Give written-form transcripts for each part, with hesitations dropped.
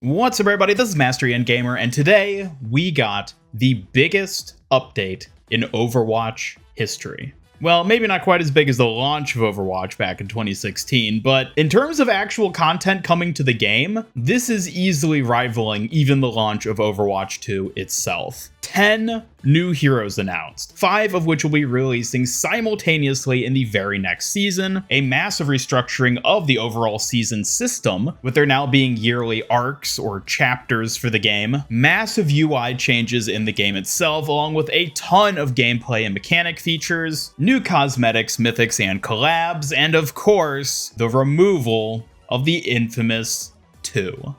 What's up, everybody? This is Master Ian Gamer, and today we got the biggest update in Overwatch history. Well, maybe not quite as big as the launch of Overwatch back in 2016, but in terms of actual content coming to the game, this is easily rivaling even the launch of Overwatch 2 itself. 10 new heroes announced, 5 of which will be releasing simultaneously in the very next season, a massive restructuring of the overall season system, with there now being yearly arcs or chapters for the game, massive UI changes in the game itself, along with a ton of gameplay and mechanic features, new cosmetics, mythics, and collabs, and of course, the removal of the infamous 2.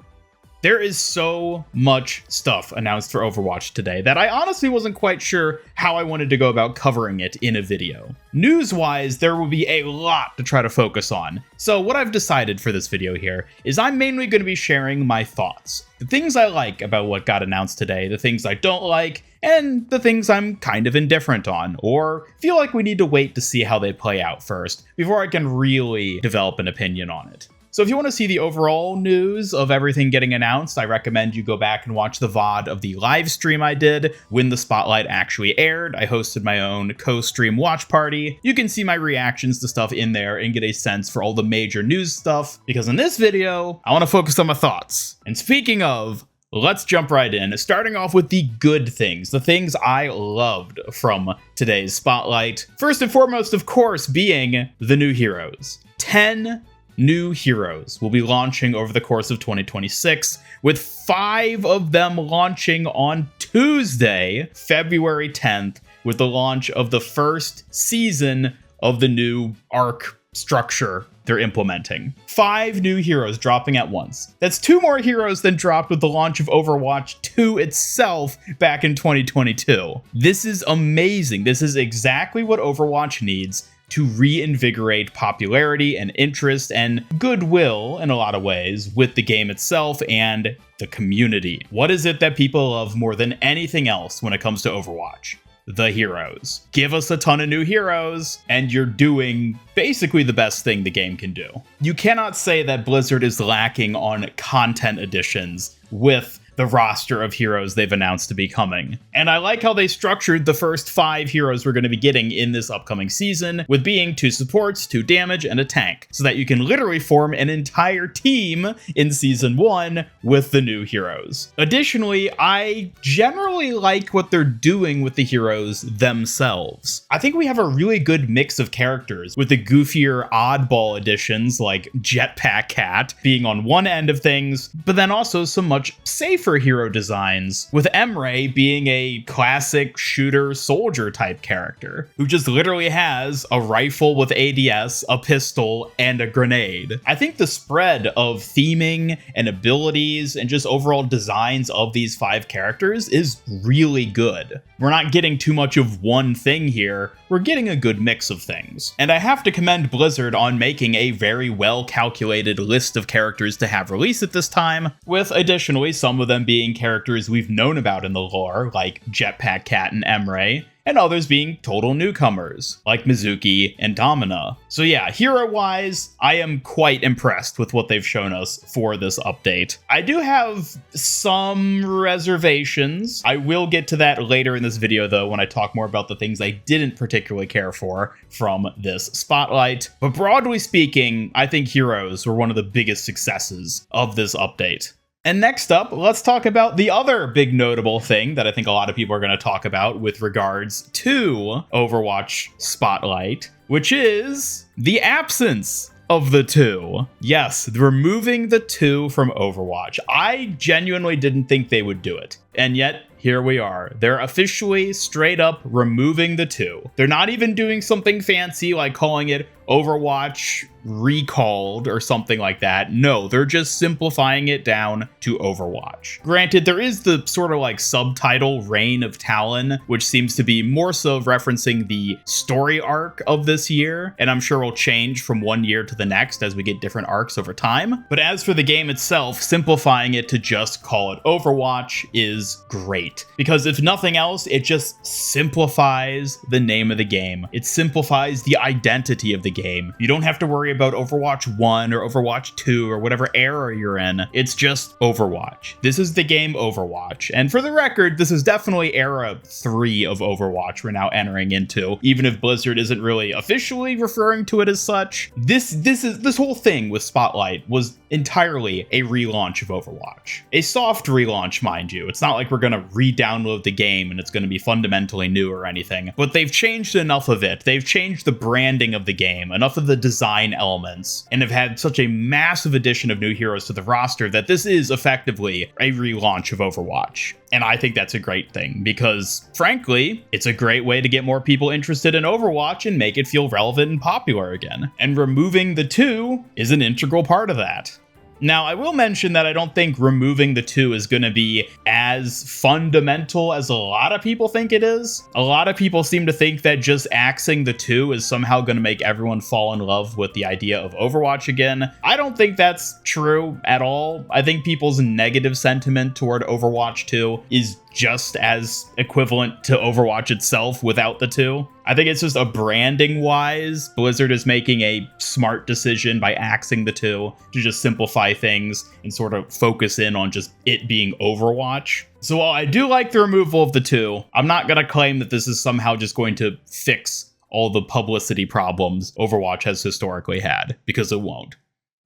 There is so much stuff announced for Overwatch today that I honestly wasn't quite sure how I wanted to go about covering it in a video. News-wise, there will be a lot to try to focus on. So what I've decided for this video here is I'm mainly going to be sharing my thoughts. The things I like about what got announced today, the things I don't like, and the things I'm kind of indifferent on, or feel like we need to wait to see how they play out first before I can really develop an opinion on it. So if you want to see the overall news of everything getting announced, I recommend you go back and watch the VOD of the live stream I did when the Spotlight actually aired. I hosted my own co-stream watch party. You can see my reactions to stuff in there and get a sense for all the major news stuff, because in this video, I want to focus on my thoughts. And speaking of, let's jump right in, starting off with the good things, the things I loved from today's Spotlight. First and foremost, of course, being the new heroes. 10 new heroes will be launching over the course of 2026, with 5 of them launching on Tuesday, February 10th, with the launch of the first season of the new arc structure they're implementing. 5 new heroes dropping at once. That's 2 more heroes than dropped with the launch of Overwatch 2 itself back in 2022. This is amazing. This is exactly what Overwatch needs to reinvigorate popularity and interest and goodwill in a lot of ways with the game itself and the community. What is it that people love more than anything else when it comes to Overwatch? The heroes. Give us a ton of new heroes, and you're doing basically the best thing the game can do. You cannot say that Blizzard is lacking on content additions with the roster of heroes they've announced to be coming. And I like how they structured the first 5 heroes we're going to be getting in this upcoming season, with being 2 supports, 2 damage, and a tank, so that you can literally form an entire team in Season 1 with the new heroes. Additionally, I generally like what they're doing with the heroes themselves. I think we have a really good mix of characters, with the goofier oddball additions like Jetpack Cat being on one end of things, but then also some much safer hero designs, with anran being a classic shooter soldier type character who just literally has a rifle with ADS, a pistol, and a grenade. I think the spread of theming and abilities and just overall designs of these 5 characters is really good. We're not getting too much of one thing here, we're getting a good mix of things. And I have to commend Blizzard on making a very well calculated list of characters to have released at this time, with additionally some of them being characters we've known about in the lore, like Jetpack Cat and anran, and others being total newcomers, like Mizuki and Domina. So yeah, hero-wise, I am quite impressed with what they've shown us for this update. I do have some reservations. I will get to that later in this video, though, when I talk more about the things I didn't particularly care for from this Spotlight. But broadly speaking, I think heroes were one of the biggest successes of this update. And next up, let's talk about the other big notable thing that I think a lot of people are going to talk about with regards to Overwatch Spotlight, which is the absence of the 2. Yes, removing the 2 from Overwatch. I genuinely didn't think they would do it, and yet here we are. They're officially straight up removing the 2. They're not even doing something fancy like calling it Overwatch Recalled or something like that. No, they're just simplifying it down to Overwatch. Granted, there is the sort of like subtitle Reign of Talon, which seems to be more so referencing the story arc of this year, and I'm sure will change from one year to the next as we get different arcs over time. But as for the game itself, simplifying it to just call it Overwatch is is great. Because if nothing else, it just simplifies the name of the game. It simplifies the identity of the game. You don't have to worry about Overwatch 1 or Overwatch 2 or whatever era you're in. It's just Overwatch. This is the game Overwatch. And for the record, this is definitely era 3 of Overwatch we're now entering into, even if Blizzard isn't really officially referring to it as such. This whole thing with Spotlight was entirely a relaunch of Overwatch. A soft relaunch, mind you. It's not like we're gonna re-download the game and it's gonna be fundamentally new or anything, but they've changed enough of it. They've changed the branding of the game, enough of the design elements, and have had such a massive addition of new heroes to the roster that this is effectively a relaunch of Overwatch. And I think that's a great thing because, frankly, it's a great way to get more people interested in Overwatch and make it feel relevant and popular again. And removing the 2 is an integral part of that. Now, I will mention that I don't think removing the 2 is going to be as fundamental as a lot of people think it is. A lot of people seem to think that just axing the 2 is somehow going to make everyone fall in love with the idea of Overwatch again. I don't think that's true at all. I think people's negative sentiment toward Overwatch 2 is just as equivalent to Overwatch itself without the 2. I think it's just a branding wise, Blizzard is making a smart decision by axing the 2 to just simplify things and sort of focus in on just it being Overwatch. So while I do like the removal of the 2, I'm not going to claim that this is somehow just going to fix all the publicity problems Overwatch has historically had, because it won't.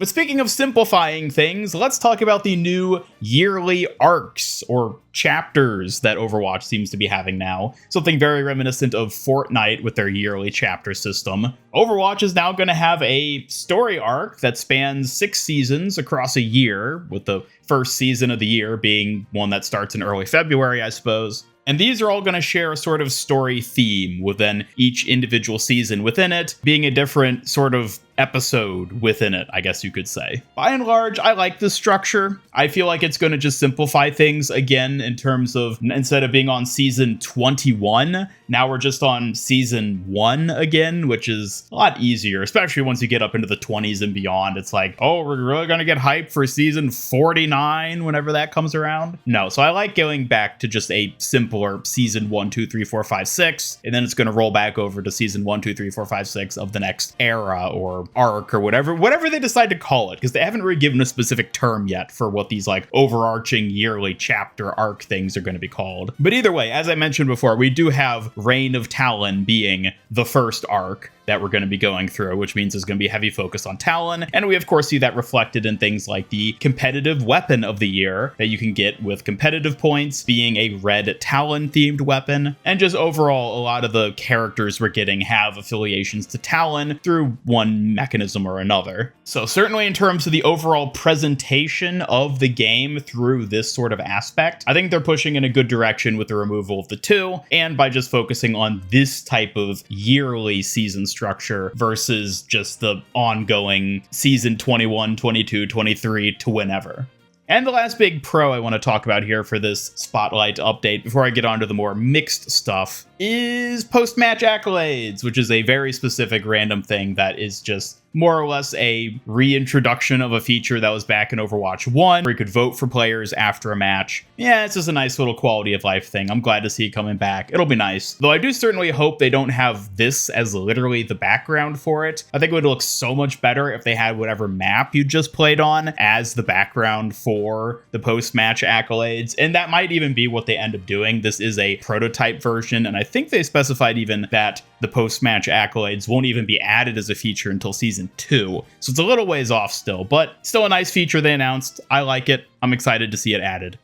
But speaking of simplifying things, let's talk about the new yearly arcs or chapters that Overwatch seems to be having now. Something very reminiscent of Fortnite with their yearly chapter system. Overwatch is now going to have a story arc that spans 6 seasons across a year, with the first season of the year being one that starts in early February, I suppose. And these are all going to share a sort of story theme within each individual season within it, being a different sort of episode within it, I guess you could say. By and large, I like this structure. I feel like it's going to just simplify things again in terms of, instead of being on season 21, now we're just on season 1 again, which is a lot easier, especially once you get up into the 20s and beyond. It's like, oh, we're really going to get hyped for season 49 whenever that comes around. No, so I like going back to just a simpler season 1, 2, 3, 4, 5, 6, and then it's going to roll back over to season 1, 2, 3, 4, 5, 6 of the next era or arc or whatever they decide to call it, because they haven't really given a specific term yet for what these like overarching yearly chapter arc things are going to be called. But either way, as I mentioned before, we do have Reign of Talon being the first arc that we're going to be going through, which means there's going to be a heavy focus on Talon. And we, of course, see that reflected in things like the competitive weapon of the year that you can get with competitive points being a red Talon-themed weapon. And just overall, a lot of the characters we're getting have affiliations to Talon through one mechanism or another. So certainly in terms of the overall presentation of the game through this sort of aspect, I think they're pushing in a good direction with the removal of the 2, and by just focusing on this type of yearly season structure versus just the ongoing season 21, 22, 23 to whenever. And the last big pro I want to talk about here for this Spotlight update before I get on to the more mixed stuff is post-match accolades, which is a very specific random thing that is just more or less a reintroduction of a feature that was back in Overwatch 1, where you could vote for players after a match. Yeah, it's just a nice little quality of life thing. I'm glad to see it coming back. It'll be nice. Though I do certainly hope they don't have this as literally the background for it. I think it would look so much better if they had whatever map you just played on as the background for the post-match accolades. And that might even be what they end up doing. This is a prototype version, and I think they specified even that the post-match accolades won't even be added as a feature until season 2. So it's a little ways off still, but still a nice feature they announced. I like it. I'm excited to see it added.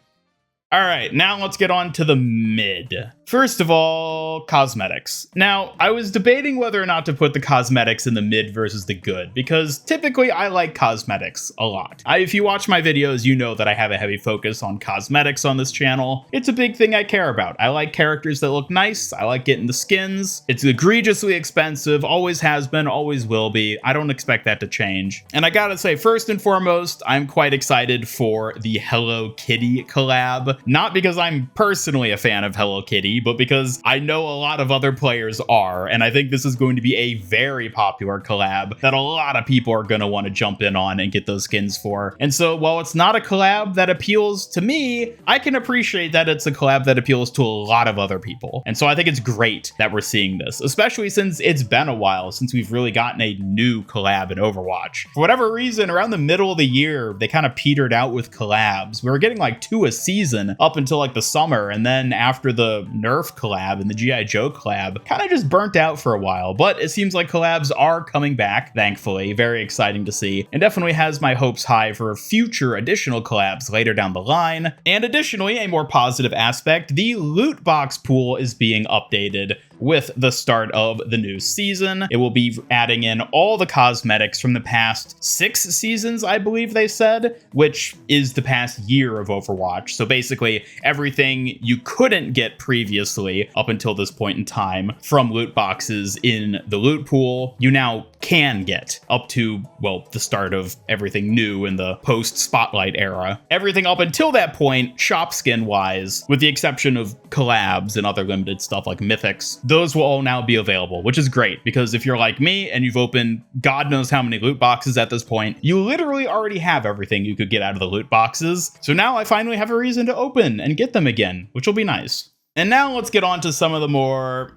All right, now let's get on to the mid. First of all, cosmetics. Now, I was debating whether or not to put the cosmetics in the mid versus the good, because typically I like cosmetics a lot. If you watch my videos, you know that I have a heavy focus on cosmetics on this channel. It's a big thing I care about. I like characters that look nice. I like getting the skins. It's egregiously expensive, always has been, always will be. I don't expect that to change. And I gotta say, first and foremost, I'm quite excited for the Hello Kitty collab not because I'm personally a fan of Hello Kitty, but because I know a lot of other players are, and I think this is going to be a very popular collab that a lot of people are going to want to jump in on and get those skins for. And so while it's not a collab that appeals to me, I can appreciate that it's a collab that appeals to a lot of other people. And so I think it's great that we're seeing this, especially since it's been a while since we've really gotten a new collab in Overwatch. For whatever reason, around the middle of the year, they kind of petered out with collabs. We were getting like 2 a season up until like the summer, and then after the Nerf collab and the G.I. Joe collab, kind of just burnt out for a while. But it seems like collabs are coming back, thankfully. Very exciting to see, and definitely has my hopes high for future additional collabs later down the line. And additionally, a more positive aspect, the loot box pool is being updated with the start of the new season. It will be adding in all the cosmetics from the past 6 seasons, I believe they said, which is the past year of Overwatch. So basically everything you couldn't get previously up until this point in time from loot boxes in the loot pool, you now can get up to, well, the start of everything new in the post Spotlight era. Everything up until that point, shop skin wise, with the exception of collabs and other limited stuff like Mythics, those will all now be available, which is great because if you're like me and you've opened God knows how many loot boxes at this point, you literally already have everything you could get out of the loot boxes. So now I finally have a reason to open and get them again, which will be nice. And now let's get on to some of the more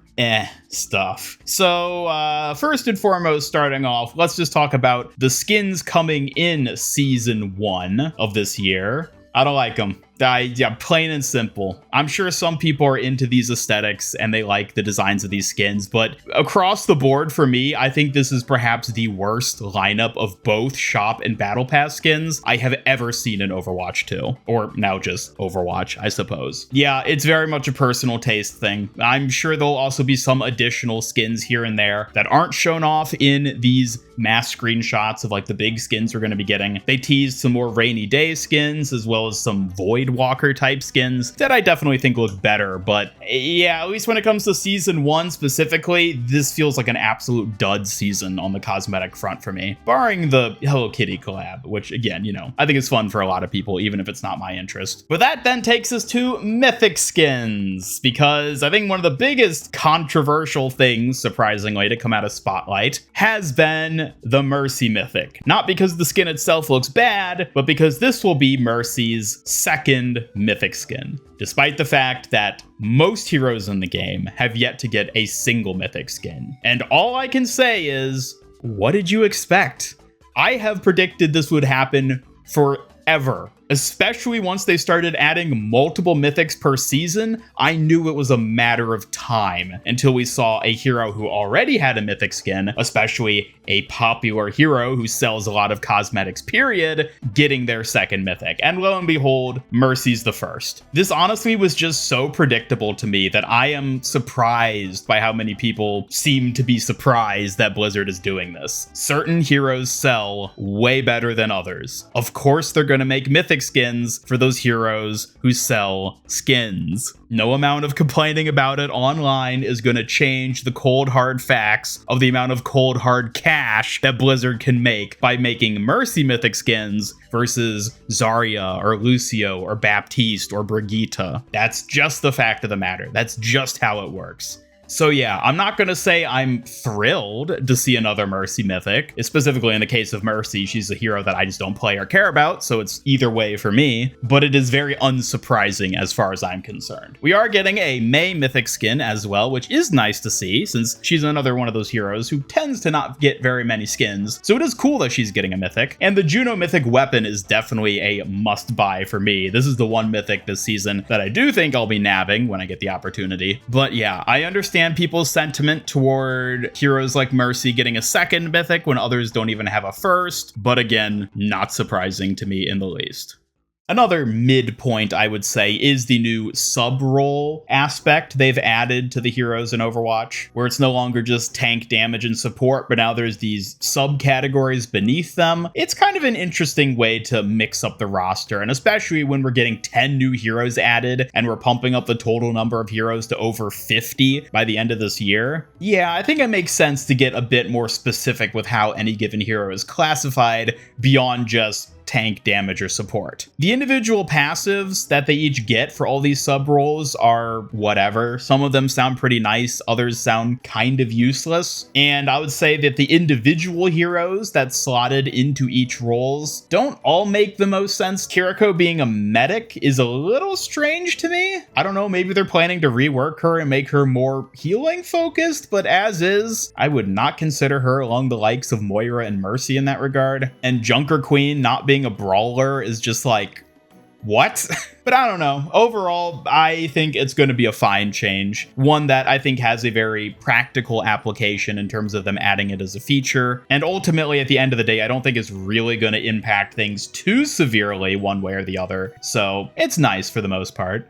stuff. So first and foremost, starting off, let's just talk about the skins coming in season 1 of this year. I don't like them. Yeah, plain and simple. I'm sure some people are into these aesthetics and they like the designs of these skins, but across the board for me, I think this is perhaps the worst lineup of both shop and battle pass skins I have ever seen in Overwatch 2, or now just Overwatch, I suppose. Yeah, it's very much a personal taste thing. I'm sure there'll also be some additional skins here and there that aren't shown off in these mass screenshots of like the big skins we're going to be getting. They teased some more rainy day skins as well as some Void Walker type skins that I definitely think look better, but yeah, at least when it comes to season 1 specifically, this feels like an absolute dud season on the cosmetic front for me, barring the Hello Kitty collab, which again, you know, I think is fun for a lot of people, even if it's not my interest. But that then takes us to Mythic skins, because I think one of the biggest controversial things, surprisingly, to come out of Spotlight has been the Mercy Mythic. Not because the skin itself looks bad, but because this will be Mercy's second Mythic skin, despite the fact that most heroes in the game have yet to get a single Mythic skin. And all I can say is, what did you expect? I have predicted this would happen forever. Especially once they started adding multiple Mythics per season, I knew it was a matter of time until we saw a hero who already had a Mythic skin, especially a popular hero who sells a lot of cosmetics period, getting their second Mythic. And lo and behold, Mercy's the first. This honestly was just so predictable to me that I am surprised by how many people seem to be surprised that Blizzard is doing this. Certain heroes sell way better than others. Of course, they're going to make Mythic skins for those heroes who sell skins. No amount of complaining about it online is going to change the cold hard facts of the amount of cold hard cash that Blizzard can make by making Mercy Mythic skins versus Zarya or Lucio or Baptiste or Brigitte. That's just the fact of the matter. That's just how it works. So yeah, I'm not going to say I'm thrilled to see another Mercy Mythic. Specifically in the case of Mercy, she's a hero that I just don't play or care about, so it's either way for me, but it is very unsurprising as far as I'm concerned. We are getting a Mei Mythic skin as well, which is nice to see, since she's another one of those heroes who tends to not get very many skins, so it is cool that she's getting a Mythic. And the Juno Mythic weapon is definitely a must-buy for me. This is the one Mythic this season that I do think I'll be nabbing when I get the opportunity. But yeah, I understand people's sentiment toward heroes like Mercy getting a second Mythic when others don't even have a first, but again, not surprising to me in the least. Another midpoint, I would say, is the new sub-role aspect they've added to the heroes in Overwatch, where it's no longer just tank damage and support, but now there's these subcategories beneath them. It's kind of an interesting way to mix up the roster, and especially when we're getting 10 new heroes added, and we're pumping up the total number of heroes to over 50 by the end of this year. Yeah, I think it makes sense to get a bit more specific with how any given hero is classified beyond just tank, damage, or support. The individual passives that they each get for all these sub roles are whatever. Some of them sound pretty nice, others sound kind of useless. And I would say that the individual heroes that slotted into each roles don't all make the most sense. Kiriko being a medic is a little strange to me. I don't know, maybe they're planning to rework her and make her more healing focused, but as is, I would not consider her along the likes of Moira and Mercy in that regard. And Junker Queen not being a brawler is just like, what? But I don't know. Overall, I think it's going to be a fine change. One that I think has a very practical application in terms of them adding it as a feature. And ultimately, at the end of the day, I don't think it's really going to impact things too severely one way or the other. So it's nice for the most part.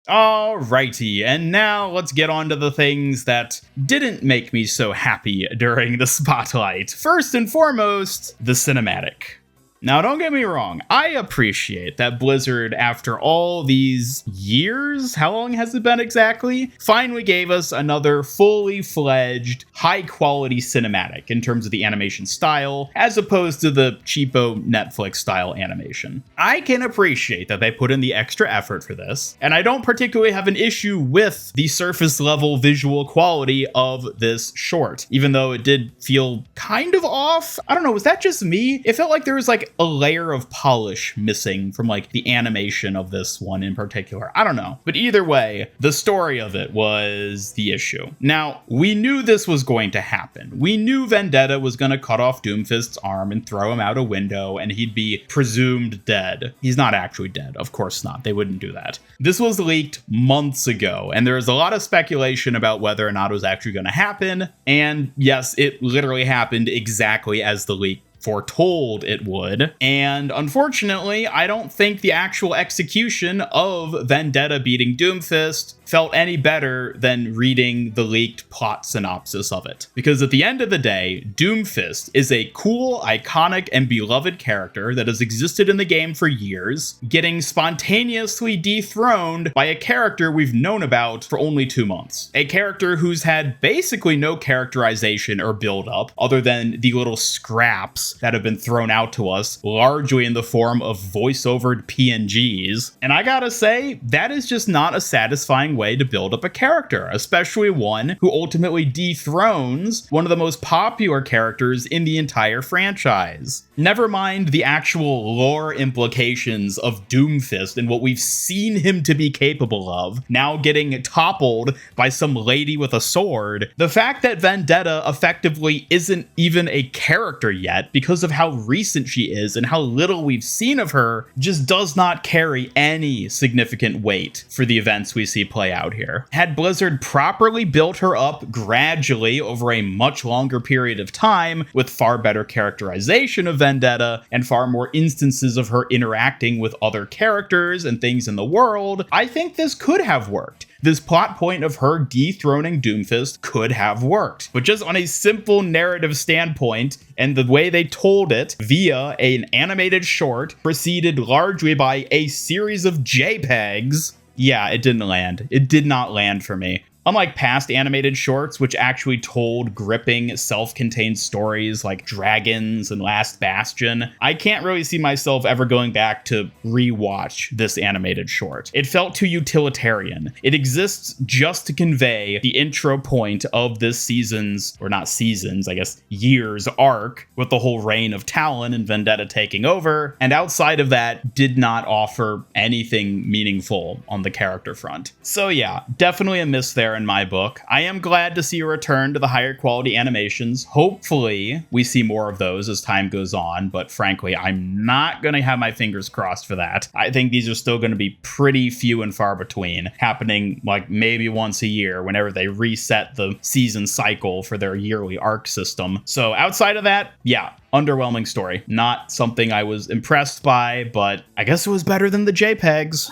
Alrighty, and now let's get on to the things that didn't make me so happy during the spotlight. First and foremost, the cinematic. Now, don't get me wrong, I appreciate that Blizzard, after all these years, how long has it been exactly, finally gave us another fully fledged, high-quality cinematic in terms of the animation style, as opposed to the cheapo Netflix-style animation. I can appreciate that they put in the extra effort for this, and I don't particularly have an issue with the surface-level visual quality of this short, even though it did feel kind of off. I don't know, was that just me? It felt like there was like a layer of polish missing from like the animation of this one in particular. I don't know. But either way, the story of it was the issue. Now, we knew this was going to happen. We knew Vendetta was going to cut off Doomfist's arm and throw him out a window and he'd be presumed dead. He's not actually dead. Of course not. They wouldn't do that. This was leaked months ago, and there was a lot of speculation about whether or not it was actually going to happen. And yes, it literally happened exactly as the leak foretold it would. And unfortunately, I don't think the actual execution of Vendetta beating Doomfist felt any better than reading the leaked plot synopsis of it. Because at the end of the day, Doomfist is a cool, iconic, and beloved character that has existed in the game for years, getting spontaneously dethroned by a character we've known about for only 2 months. A character who's had basically no characterization or build-up, other than the little scraps that have been thrown out to us, largely in the form of voice-overed PNGs. And I gotta say, that is just not a satisfying way to build up a character, especially one who ultimately dethrones one of the most popular characters in the entire franchise. Never mind the actual lore implications of Doomfist and what we've seen him to be capable of, now getting toppled by some lady with a sword. The fact that Vendetta effectively isn't even a character yet because of how recent she is and how little we've seen of her just does not carry any significant weight for the events we see play out here. Had Blizzard properly built her up gradually over a much longer period of time with far better characterization of Vendetta and far more instances of her interacting with other characters and things in the world, I think this could have worked. This plot point of her dethroning Doomfist could have worked. But just on a simple narrative standpoint, and the way they told it via an animated short, preceded largely by a series of JPEGs, yeah, it didn't land. It did not land for me. Unlike past animated shorts, which actually told gripping, self-contained stories like Dragons and Last Bastion, I can't really see myself ever going back to rewatch this animated short. It felt too utilitarian. It exists just to convey the intro point of this season's, or not seasons, I guess, year's arc, with the whole reign of Talon and Vendetta taking over, and outside of that, did not offer anything meaningful on the character front. So yeah, definitely a miss there in my book. I am glad to see a return to the higher quality animations. Hopefully we see more of those as time goes on, but frankly, I'm not going to have my fingers crossed for that. I think these are still going to be pretty few and far between, happening like maybe once a year whenever they reset the season cycle for their yearly arc system. So outside of that, yeah, underwhelming story. Not something I was impressed by, but I guess it was better than the JPEGs.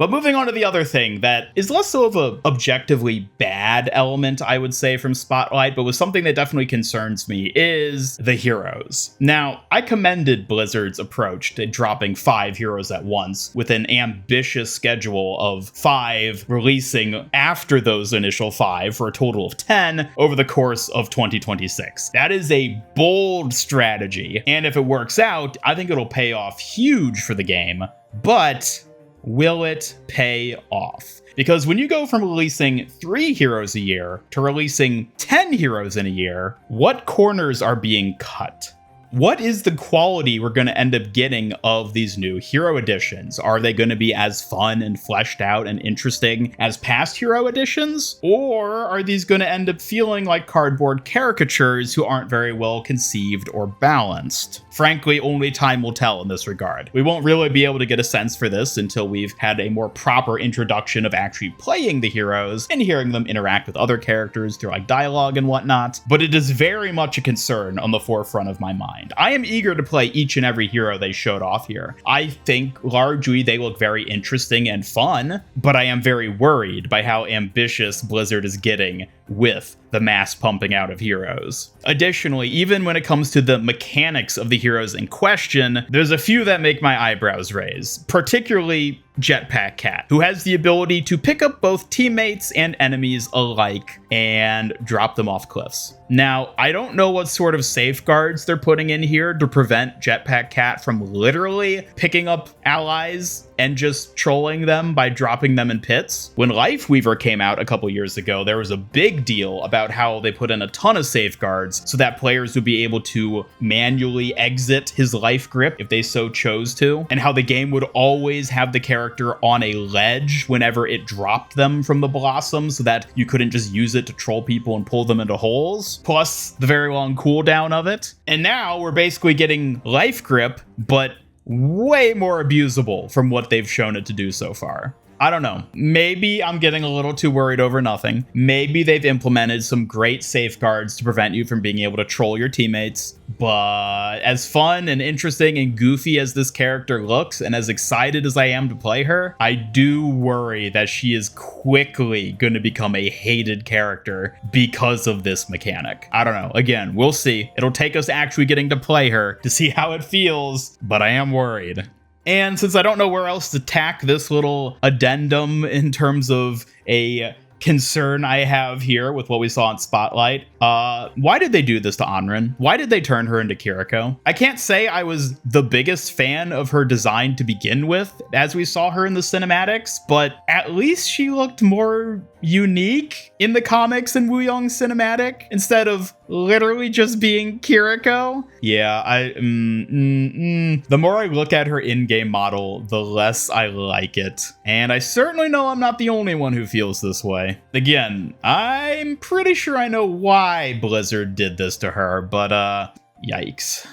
But moving on to the other thing that is less so of a objectively bad element, I would say, from Spotlight, but was something that definitely concerns me, is the heroes. Now, I commended Blizzard's approach to dropping 5 heroes at once with an ambitious schedule of 5 releasing after those initial 5 for a total of 10 over the course of 2026. That is a bold strategy, and if it works out, I think it'll pay off huge for the game, but will it pay off? Because when you go from releasing 3 heroes a year to releasing 10 heroes in a year, what corners are being cut? What is the quality we're going to end up getting of these new hero editions? Are they going to be as fun and fleshed out and interesting as past hero editions? Or are these going to end up feeling like cardboard caricatures who aren't very well conceived or balanced? Frankly, only time will tell in this regard. We won't really be able to get a sense for this until we've had a more proper introduction of actually playing the heroes and hearing them interact with other characters through like dialogue and whatnot, but it is very much a concern on the forefront of my mind. I am eager to play each and every hero they showed off here. I think largely they look very interesting and fun, but I am very worried by how ambitious Blizzard is getting with the mass pumping out of heroes. Additionally, even when it comes to the mechanics of the heroes in question, there's a few that make my eyebrows raise, particularly Jetpack Cat, who has the ability to pick up both teammates and enemies alike and drop them off cliffs. Now, I don't know what sort of safeguards they're putting in here to prevent Jetpack Cat from literally picking up allies and just trolling them by dropping them in pits. When Lifeweaver came out a couple years ago, there was a big deal about how they put in a ton of safeguards so that players would be able to manually exit his life grip if they so chose to, and how the game would always have the character on a ledge whenever it dropped them from the blossom so that you couldn't just use it to troll people and pull them into holes, plus the very long cooldown of it. And now we're basically getting life grip, but way more abusable from what they've shown it to do so far. I don't know. Maybe I'm getting a little too worried over nothing. Maybe they've implemented some great safeguards to prevent you from being able to troll your teammates. But as fun and interesting and goofy as this character looks, and as excited as I am to play her, I do worry that she is quickly going to become a hated character because of this mechanic. I don't know. Again, we'll see. It'll take us actually getting to play her to see how it feels, but I am worried. And since I don't know where else to tack this little addendum in terms of a concern I have here with what we saw in Spotlight, why did they do this to Anran? Why did they turn her into Kiriko? I can't say I was the biggest fan of her design to begin with as we saw her in the cinematics, but at least she looked more unique in the comics and Wooyoung cinematic instead of literally just being Kiriko. Yeah, the more I look at her in-game model, the less I like it. And I certainly know I'm not the only one who feels this way. Again, I'm pretty sure I know why Blizzard did this to her, but yikes.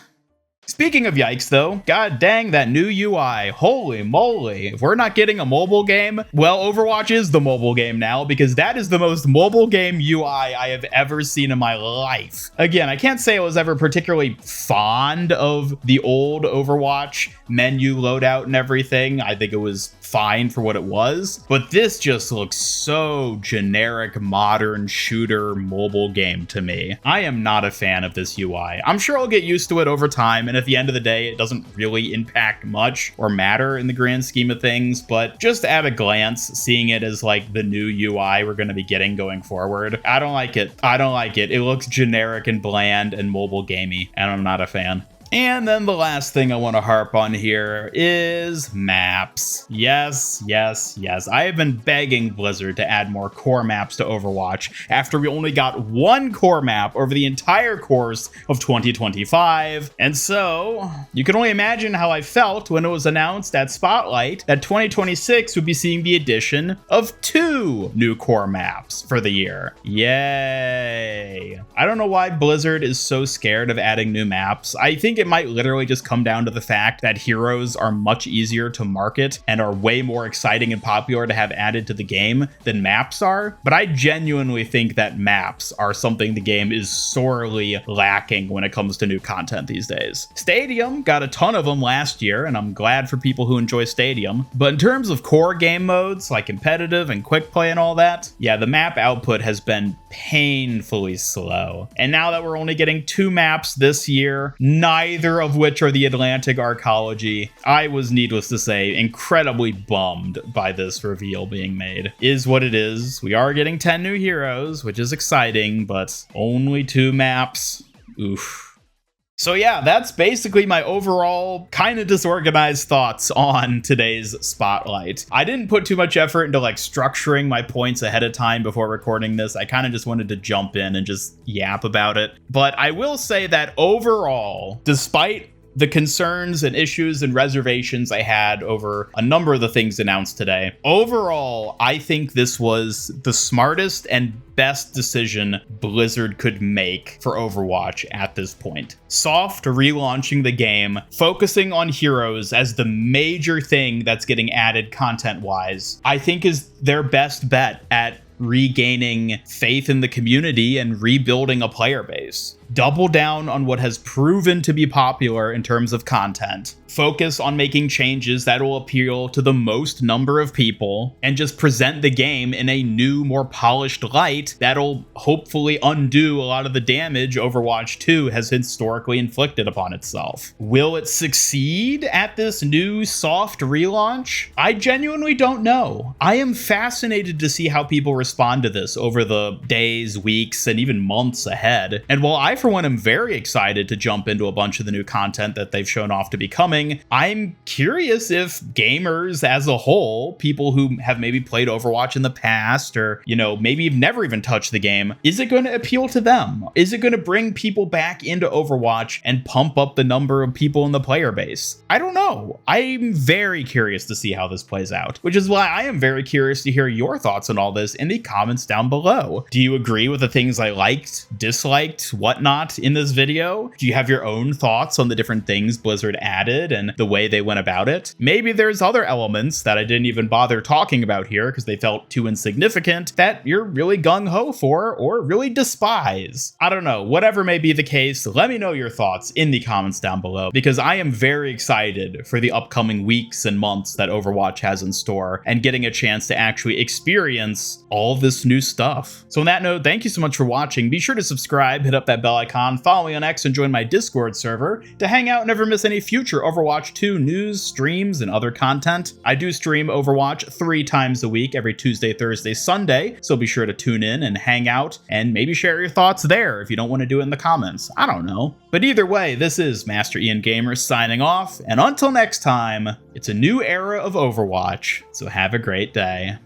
Speaking of yikes though, god dang that new UI, holy moly. If we're not getting a mobile game, well, Overwatch is the mobile game now because that is the most mobile game UI I have ever seen in my life. Again, I can't say I was ever particularly fond of the old Overwatch menu loadout and everything. I think it was fine for what it was, but this just looks so generic modern shooter mobile game to me. I am not a fan of this UI. I'm sure I'll get used to it over time, and at the end of the day, it doesn't really impact much or matter in the grand scheme of things, but just at a glance, seeing it as like the new UI we're going to be getting going forward, I don't like it. I don't like it. It looks generic and bland and mobile gamey, and I'm not a fan. And then the last thing I want to harp on here is maps. Yes. I have been begging Blizzard to add more core maps to Overwatch after we only got one core map over the entire course of 2025. And so you can only imagine how I felt when it was announced at Spotlight that 2026 would be seeing the addition of 2 new core maps for the year. Yay. I don't know why Blizzard is so scared of adding new maps. I think think it might literally just come down to the fact that heroes are much easier to market and are way more exciting and popular to have added to the game than maps are. But I genuinely think that maps are something the game is sorely lacking when it comes to new content these days. Stadium got a ton of them last year, and I'm glad for people who enjoy Stadium. But in terms of core game modes like competitive and quick play and all that, yeah, the map output has been painfully slow. And now that we're only getting 2 maps this year, neither of which are the Atlantic Arcology, I was, needless to say, incredibly bummed by this reveal being made. Is what it is. We are getting 10 new heroes, which is exciting, but only 2 maps. Oof. So yeah, that's basically my overall kind of disorganized thoughts on today's Spotlight. I didn't put too much effort into like structuring my points ahead of time before recording this. I kind of just wanted to jump in and just yap about it. But I will say that overall, despite the concerns and issues and reservations I had over a number of the things announced today, overall, I think this was the smartest and best decision Blizzard could make for Overwatch at this point. Soft relaunching the game, focusing on heroes as the major thing that's getting added content-wise, I think is their best bet at regaining faith in the community and rebuilding a player base. Double down on what has proven to be popular in terms of content. Focus on making changes that will appeal to the most number of people, and just present the game in a new, more polished light that'll hopefully undo a lot of the damage Overwatch 2 has historically inflicted upon itself. Will it succeed at this new soft relaunch? I genuinely don't know. I am fascinated to see how people respond to this over the days, weeks, and even months ahead. And while I, for one, am very excited to jump into a bunch of the new content that they've shown off to be coming, I'm curious if gamers as a whole, people who have maybe played Overwatch in the past, or, you know, maybe you've never even touched the game, is it going to appeal to them? Is it going to bring people back into Overwatch and pump up the number of people in the player base? I don't know. I'm very curious to see how this plays out, which is why I am very curious to hear your thoughts on all this in the comments down below. Do you agree with the things I liked, disliked, whatnot in this video? Do you have your own thoughts on the different things Blizzard added and the way they went about it? Maybe there's other elements that I didn't even bother talking about here because they felt too insignificant that you're really gung-ho for or really despise. I don't know. Whatever may be the case, let me know your thoughts in the comments down below, because I am very excited for the upcoming weeks and months that Overwatch has in store and getting a chance to actually experience all this new stuff. So on that note, thank you so much for watching. Be sure to subscribe, hit up that bell icon, follow me on X, and join my Discord server to hang out and never miss any future Overwatch 2 news, streams, and other content. I do stream Overwatch 3 times a week, every Tuesday, Thursday, Sunday, so be sure to tune in and hang out and maybe share your thoughts there if you don't want to do it in the comments. I don't know. But either way, this is Master Ian Gamer signing off, and until next time, it's a new era of Overwatch, so have a great day.